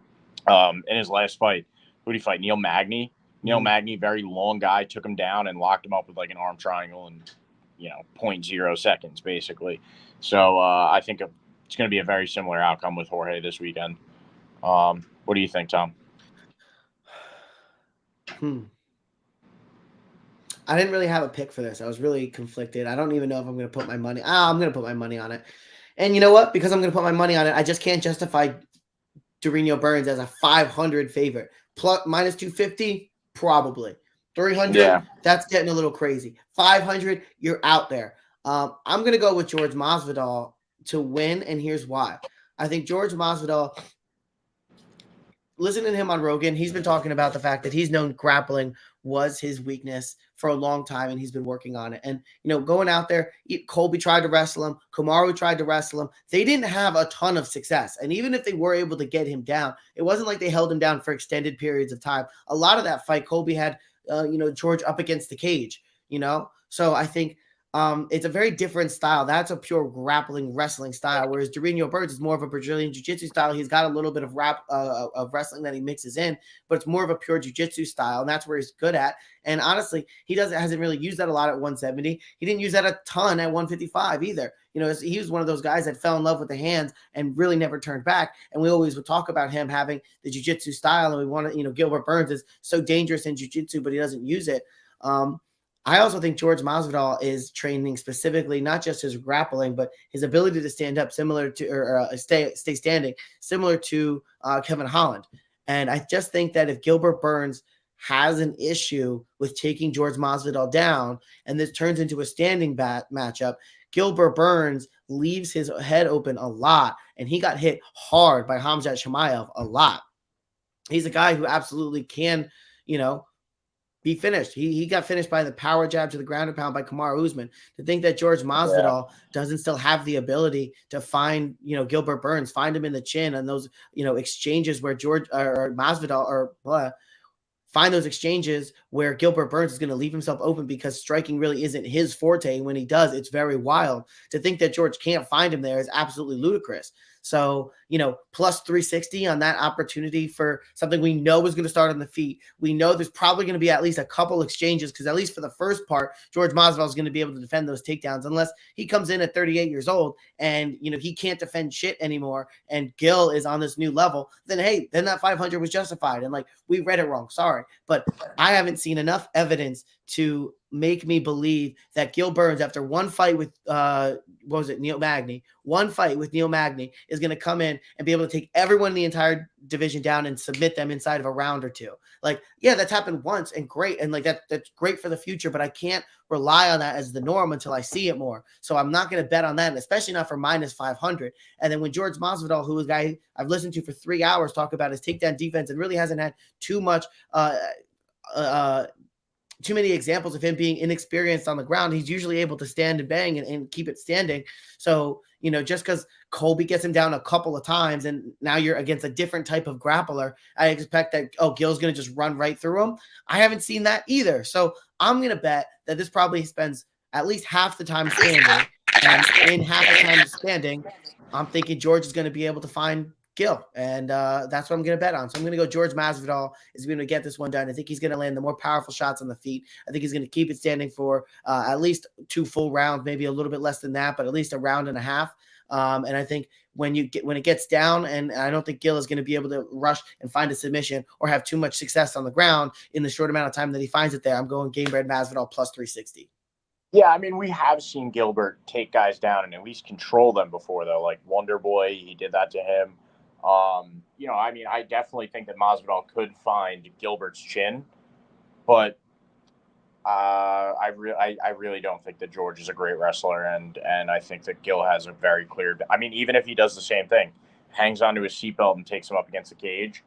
In his last fight, who did he fight? Neil Magny. Neil Magny, very long guy, took him down and locked him up with like an arm triangle in 0.0 seconds, basically. So I think it's going to be a very similar outcome with Jorge this weekend. What do you think, Tom? I didn't really have a pick for this. I was really conflicted. I don't even know if I'm going to put my money. I'm going to put my money on it. And you know what? Because I'm going to put my money on it, I just can't justify Dorino Burns as a 500 favorite. Plus minus 250, probably. 300, yeah. That's getting a little crazy. 500, you're out there. I'm going to go with George Masvidal to win, and here's why. I think George Masvidal, listening to him on Rogan, he's been talking about the fact that he's known grappling was his weakness for a long time, and he's been working on it. And, going out there, Colby tried to wrestle him. Kamaru tried to wrestle him. They didn't have a ton of success. And even if they were able to get him down, it wasn't like they held him down for extended periods of time. A lot of that fight, Colby had, George up against the cage, So I think it's a very different style. That's a pure grappling wrestling style, whereas Dorino Burns is more of a Brazilian jiu-jitsu style. He's got a little bit of of wrestling that he mixes in, but it's more of a pure jiu-jitsu style, and that's where he's good at. And honestly, he hasn't really used that a lot at 170. He didn't use that a ton at 155 either. He was one of those guys that fell in love with the hands and really never turned back. And we always would talk about him having the jiu-jitsu style, and we want to, Gilbert Burns is so dangerous in jiu-jitsu, but he doesn't use it. I also think George Masvidal is training specifically, not just his grappling, but his ability to stand up similar to, or stay standing, similar to Kevin Holland. And I just think that if Gilbert Burns has an issue with taking George Masvidal down, and this turns into a standing matchup, Gilbert Burns leaves his head open a lot, and he got hit hard by Khamzat Chimaev a lot. He's a guy who absolutely can, be finished. He got finished by the power jab to the ground and pound by Kamaru Usman. To think that George Masvidal doesn't still have the ability to find, Gilbert Burns, find him in the chin, and those, exchanges where George or Masvidal find those exchanges where Gilbert Burns is going to leave himself open because striking really isn't his forte. When he does, it's very wild. To think that George can't find him there is absolutely ludicrous. So, plus 360 on that opportunity for something we know is going to start on the feet. We know there's probably going to be at least a couple exchanges because at least for the first part, George Masvidal is going to be able to defend those takedowns unless he comes in at 38 years old and, he can't defend shit anymore and Gil is on this new level. Then, hey, then that 500 was justified. And we read it wrong. Sorry. But I haven't seen enough evidence to make me believe that Gil Burns, after one fight with Neil Magny, is going to come in and be able to take everyone in the entire division down and submit them inside of a round or two. That's happened once and great. And that's great for the future, but I can't rely on that as the norm until I see it more. So I'm not going to bet on that, and especially not for minus 500. And then when George Masvidal, who is a guy I've listened to for 3 hours, talk about his takedown defense and really hasn't had too many examples of him being inexperienced on the ground. He's usually able to stand and bang and keep it standing. So, just because Colby gets him down a couple of times and now you're against a different type of grappler, I expect that, Gil's going to just run right through him. I haven't seen that either. So I'm going to bet that this probably spends at least half the time standing. And in half the time standing, I'm thinking George is going to be able to find Gil, and that's what I'm going to bet on. So I'm going to go George Masvidal is going to get this one done. I think he's going to land the more powerful shots on the feet. I think he's going to keep it standing for at least 2 full rounds, maybe a little bit less than that, but at least a round and a half. And I think when it gets down, and I don't think Gil is going to be able to rush and find a submission or have too much success on the ground in the short amount of time that he finds it there. I'm going Gilbert Masvidal plus 360. Yeah, I mean, we have seen Gilbert take guys down and at least control them before, though. Like Wonder Boy, he did that to him. I definitely think that Masvidal could find Gilbert's chin, but I really don't think that George is a great wrestler, and I think that Gil has a very clear. I mean, even if he does the same thing, hangs onto his seatbelt and takes him up against the cage,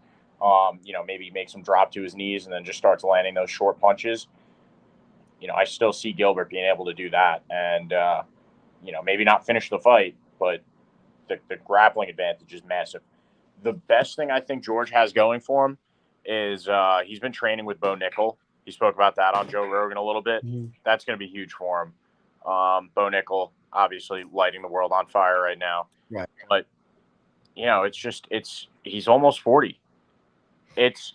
maybe makes him drop to his knees and then just starts landing those short punches. I still see Gilbert being able to do that, and maybe not finish the fight, but the grappling advantage is massive. The best thing I think George has going for him is he's been training with Bo Nickel. He spoke about that on Joe Rogan a little bit. Mm-hmm. That's going to be huge for him. Bo Nickel, obviously lighting the world on fire right now. Right. But, he's almost 40. It's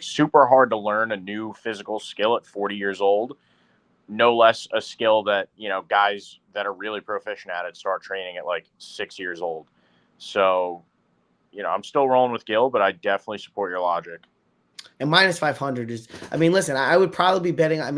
super hard to learn a new physical skill at 40 years old. No less a skill that, guys that are really proficient at it start training at 6 years old. So, I'm still rolling with Gil, but I definitely support your logic. And minus 500 is, listen, I would probably be betting. I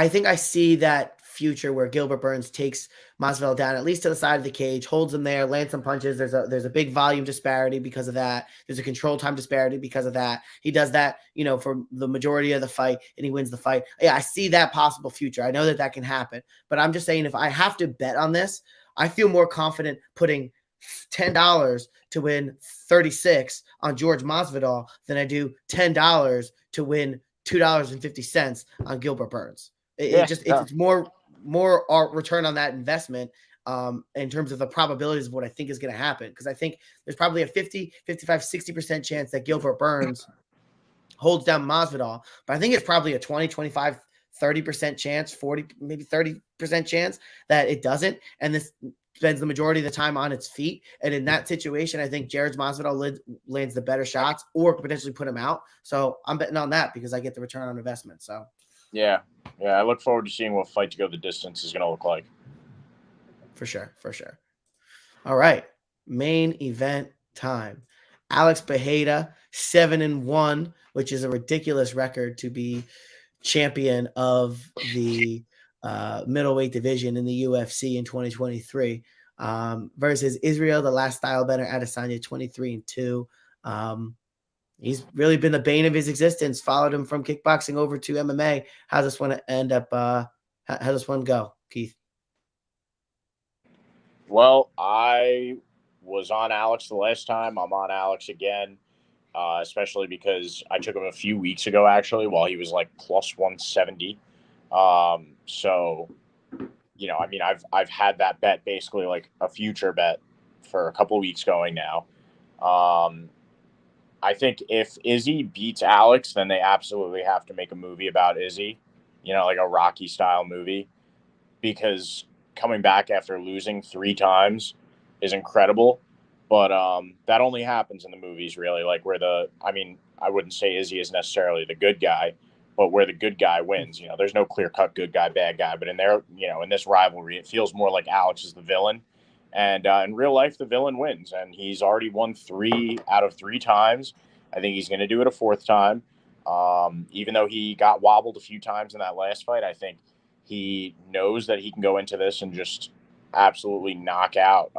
think I see that future where Gilbert Burns takes Masvidal down, at least to the side of the cage, holds him there, lands some punches. There's a big volume disparity because of that. There's a control time disparity because of that. He does that, for the majority of the fight, and he wins the fight. Yeah, I see that possible future. I know that can happen, but I'm just saying, if I have to bet on this, I feel more confident putting $10 to win 36 on George Masvidal than I do $10 to win $2.50 on Gilbert Burns. It's more return on that investment in terms of the probabilities of what I think is going to happen. Because I think there's probably a 50, 55, 60% chance that Gilbert Burns holds down Masvidal. But I think it's probably a 20, 25, 30% chance, 40, maybe 30% chance that it doesn't. And this spends the majority of the time on its feet. And in that situation, I think Jared Masvidal lands the better shots or potentially put him out. So I'm betting on that because I get the return on investment. So yeah. I look forward to seeing what Fight to Go the Distance is going to look like. For sure. All right. Main event time. Alex Tejeda, 7-1, which is a ridiculous record to be champion of the middleweight division in the UFC in 2023, versus Israel, the last style bender, Adesanya, 23-2. He's really been the bane of his existence. Followed him from kickboxing over to MMA. How's this one end up? How's this one go, Keith? Well, I was on Alex the last time. I'm on Alex again, especially because I took him a few weeks ago, actually, while he was plus 170. So, I've had that bet basically a future bet for a couple of weeks going now. I think if Izzy beats Alex, then they absolutely have to make a movie about Izzy, like a Rocky style movie, because coming back after losing 3 times is incredible. But that only happens in the movies, really. Like I wouldn't say Izzy is necessarily the good guy, but where the good guy wins. There's no clear cut good guy, bad guy. But in this rivalry, it feels more like Alex is the villain. And in real life, the villain wins. And he's already won 3 out of 3 times. I think he's going to do it a 4th time. Even though he got wobbled a few times in that last fight, I think he knows that he can go into this and just absolutely knock out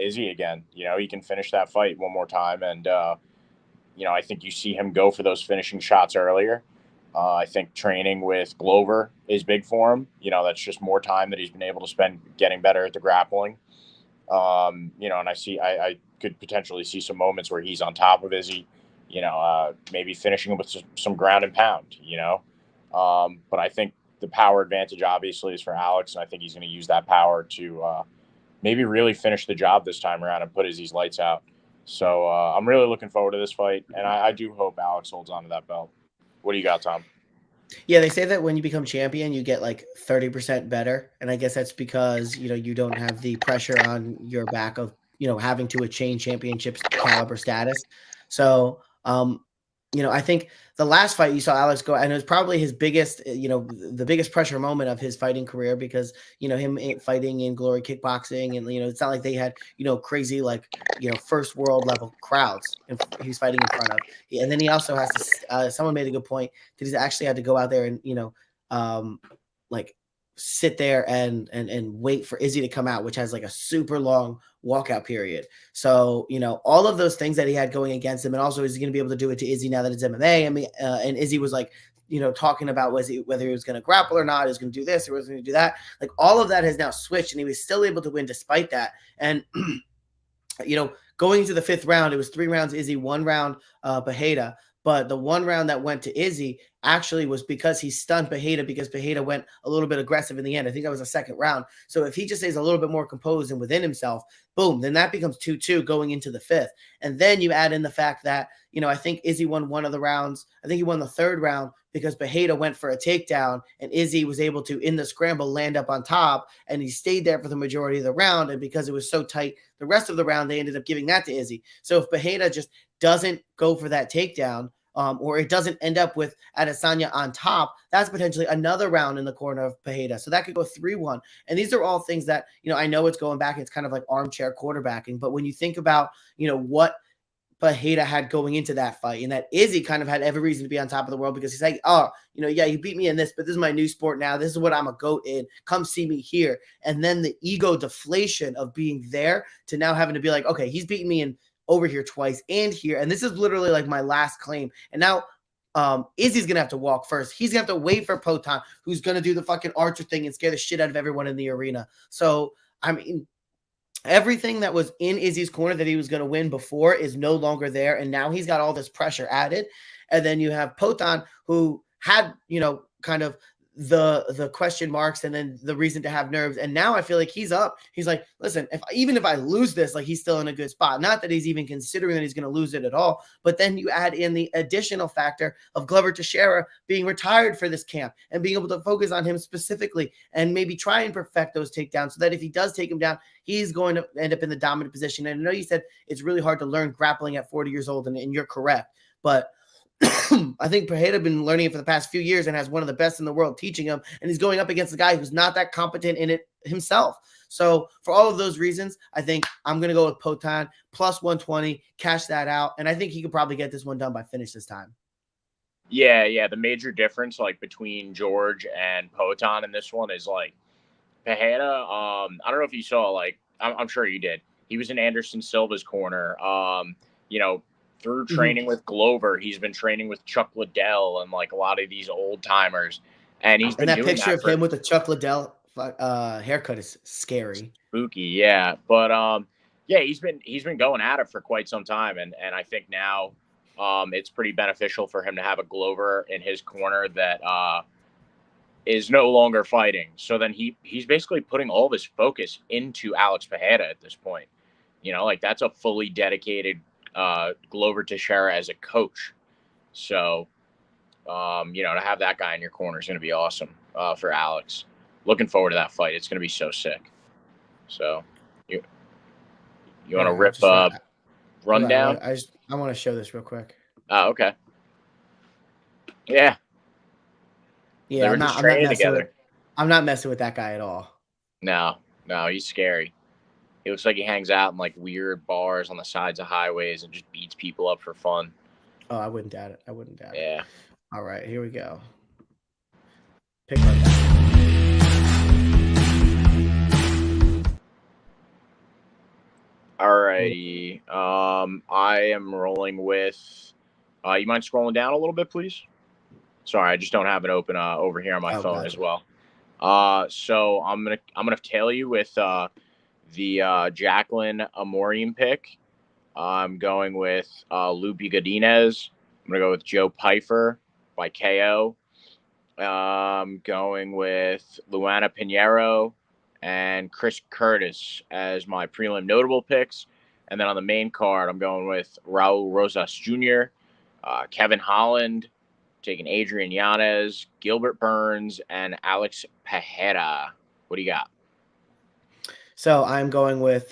Izzy again. He can finish that fight one more time. And, I think you see him go for those finishing shots earlier. I think training with Glover is big for him. That's just more time that he's been able to spend getting better at the grappling. And I could potentially see some moments where he's on top of Izzy, maybe finishing him with some ground and pound, but I think the power advantage obviously is for Alex, and I think he's going to use that power to maybe really finish the job this time around and put Izzy's lights out. So I'm really looking forward to this fight, and I do hope Alex holds on to that belt. What do you got, Tom? Yeah, they say that when you become champion, you get like 30% better. And I guess that's because, you don't have the pressure on your back of, having to attain championships caliber status. So, I think the last fight you saw Alex go, and it was probably his biggest, the biggest pressure moment of his fighting career because, him fighting in Glory Kickboxing. And, it's not like they had, crazy, like, first world level crowds and he's fighting in front of. And then he also has to, someone made a good point that he's actually had to go out there and, like sit there and wait for Izzy to come out, which has like a super long walkout period. So, all of those things that he had going against him, and also is he going to be able to do it to Izzy now that it's MMA? I mean, and Izzy was like, talking about whether he was going to grapple or not, he was going to do this or was going to do that. Like all of that has now switched, and he was still able to win despite that. And going into the 5th round, it was 3 rounds Izzy, 1 round Tejeda. But the 1 round that went to Izzy actually was because he stunned Tejeda, because Tejeda went a little bit aggressive in the end. I think that was the 2nd round. So if he just stays a little bit more composed and within himself, boom, then that becomes 2-2 going into the 5th. And then you add in the fact that, I think Izzy won one of the rounds. I think he won the 3rd round because Tejeda went for a takedown and Izzy was able to, in the scramble, land up on top, and he stayed there for the majority of the round. And because it was so tight the rest of the round, they ended up giving that to Izzy. So if Tejeda just doesn't go for that takedown, or it doesn't end up with Adesanya on top, that's potentially another round in the corner of Tejeda. So that could go 3-1. And these are all things that, I know it's going back. It's kind of like armchair quarterbacking. But when you think about, what Tejeda had going into that fight, and that Izzy kind of had every reason to be on top of the world because he's like, oh, yeah, you beat me in this, but this is my new sport now. This is what I'm a goat in. Come see me here. And then the ego deflation of being there to now having to be like, okay, he's beaten me in over here twice and here. And this is literally like my last claim. And now Izzy's going to have to walk first. He's going to have to wait for Potan, who's going to do the fucking Archer thing and scare the shit out of everyone in the arena. So, I mean, everything that was in Izzy's corner that he was going to win before is no longer there. And now he's got all this pressure added. And then you have Potan, who had, kind of the question marks and then the reason to have nerves. And now I feel like he's up. He's like, listen, even if I lose this, like he's still in a good spot. Not that he's even considering that he's going to lose it at all. But then you add in the additional factor of Glover Teixeira being retired for this camp and being able to focus on him specifically and maybe try and perfect those takedowns so that if he does take him down, he's going to end up in the dominant position. And I know you said it's really hard to learn grappling at 40 years old, and you're correct. But I think Tejeda been learning it for the past few years and has one of the best in the world teaching him. And he's going up against a guy who's not that competent in it himself. So for all of those reasons, I think I'm going to go with Potan plus 120, cash that out. And I think he could probably get this one done by finish this time. Yeah. The major difference like between George and Potan in this one is like Tejeda. I don't know if you saw, like, I'm sure you did. He was in Anderson Silva's corner. Through training with Glover, he's been training with Chuck Liddell and like a lot of these old timers. And he's been that doing picture of him with the Chuck Liddell haircut is scary. Spooky, yeah. But he's been going at it for quite some time, and I think now it's pretty beneficial for him to have a Glover in his corner that is no longer fighting. So then he's basically putting all of his focus into Alex Tejeda at this point. Like that's a fully dedicated Glover Teixeira as a coach. So, to have that guy in your corner is going to be awesome for Alex. Looking forward to that fight. It's going to be so sick. So, you want to rip rundown? I want to show this real quick. Oh, okay. Yeah. Yeah, they were just training together. I'm not messing with that guy at all. No, he's scary. He looks like he hangs out in like weird bars on the sides of highways and just beats people up for fun. Oh, I wouldn't doubt it. Yeah. All right, here we go. Pick right back. Alrighty. I am rolling with. You mind scrolling down a little bit, please? Sorry, I just don't have it open over here on my phone as well. So I'm gonna tail you with the Jacqueline Amore pick. I'm going with Lupe Godinez. I'm gonna go with Joe Pyfer by KO. I'm going with Luana Pinero and Chris Curtis as my prelim notable picks. And then on the main card, I'm going with Raul Rosas Jr., Kevin Holland, taking Adrian Yanez, Gilbert Burns, and Alex Pereira. What do you got? So I'm going with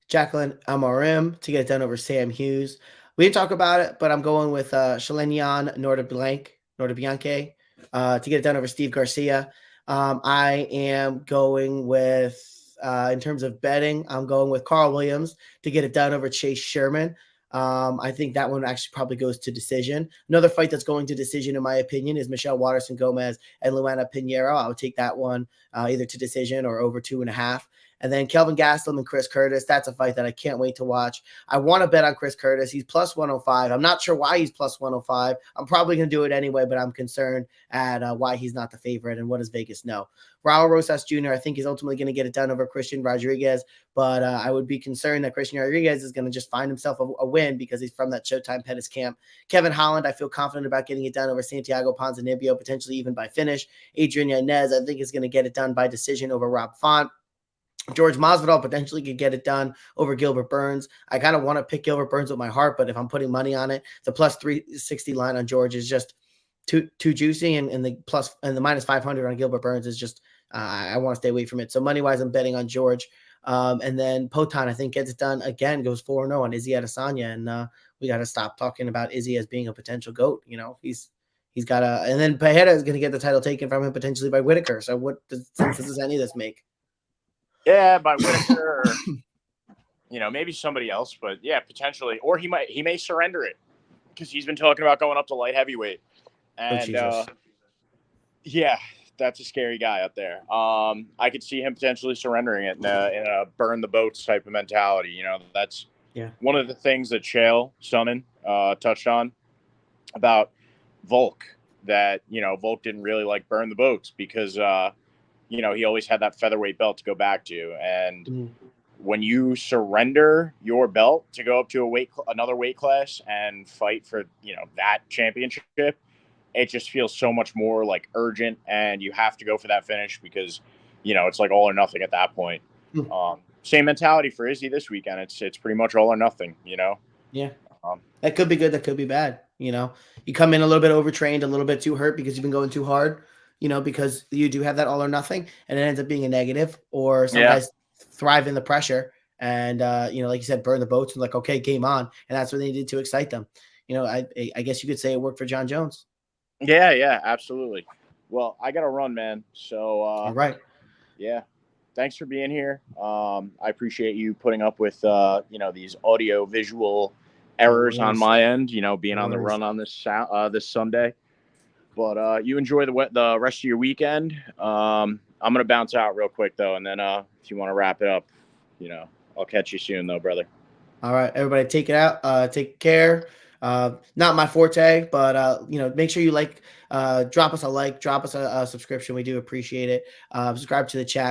Jacqueline Amore to get it done over Sam Hughes. We didn't talk about it, but I'm going with Shalenian Nordabianke to get it done over Steve Garcia. I am going with, in terms of betting, I'm going with Carl Williams to get it done over Chase Sherman. I think that one actually probably goes to decision. Another fight that's going to decision, in my opinion, is Michelle Waterson Gomez and Luana Pinero. I would take that one either to decision or over 2.5. And then Kelvin Gastelum and Chris Curtis. That's a fight that I can't wait to watch. I want to bet on Chris Curtis. He's plus 105. I'm not sure why he's plus 105. I'm probably going to do it anyway, but I'm concerned at why he's not the favorite and what does Vegas know. Raul Rosas Jr., I think he's ultimately going to get it done over Christian Rodriguez, but I would be concerned that Christian Rodriguez is going to just find himself a win because he's from that Showtime Pettis camp. Kevin Holland, I feel confident about getting it done over Santiago Ponzinibbio, potentially even by finish. Adrian Yanez, I think is going to get it done by decision over Rob Font. Jorge Masvidal potentially could get it done over Gilbert Burns. I kind of want to pick Gilbert Burns with my heart, but if I'm putting money on it, the plus 360 line on George is just too juicy, and the minus 500 on Gilbert Burns is just I want to stay away from it. So money wise, I'm betting on George, and then Potan I think gets it done again, goes 4-0 on Izzy Adesanya, and we got to stop talking about Izzy as being a potential GOAT. He's got and then Tejeda is going to get the title taken from him potentially by Whitaker. So what sense does any of this make? Yeah, by Whitaker, or, maybe somebody else, but yeah, potentially, or he may surrender it because he's been talking about going up to light heavyweight, and yeah, that's a scary guy up there. I could see him potentially surrendering it in a burn the boats type of mentality. That's one of the things that Chael Sonnen touched on about Volk, that Volk didn't really like burn the boats because he always had that featherweight belt to go back to. And when you surrender your belt to go up to another weight class and fight for, that championship, it just feels so much more like urgent, and you have to go for that finish because, it's like all or nothing at that point. Same mentality for Izzy this weekend. It's pretty much all or nothing, Yeah. That could be good. That could be bad. You come in a little bit overtrained, a little bit too hurt because you've been going too hard. Because you do have that all or nothing, and it ends up being a negative, or some guys thrive in the pressure and, like you said, burn the boats and like, okay, game on. And that's what they did to excite them. I guess you could say it worked for John Jones. Yeah, absolutely. Well, I got to run, man. So, all right. Yeah. Thanks for being here. I appreciate you putting up with, these audio visual errors on my end, being on the run on this Sunday. But you enjoy the rest of your weekend. I'm going to bounce out real quick, though. And then if you want to wrap it up, I'll catch you soon, though, brother. All right, everybody, take it out. Take care. Not my forte, but, make sure you drop us a like, drop us a subscription. We do appreciate it. Subscribe to the chat.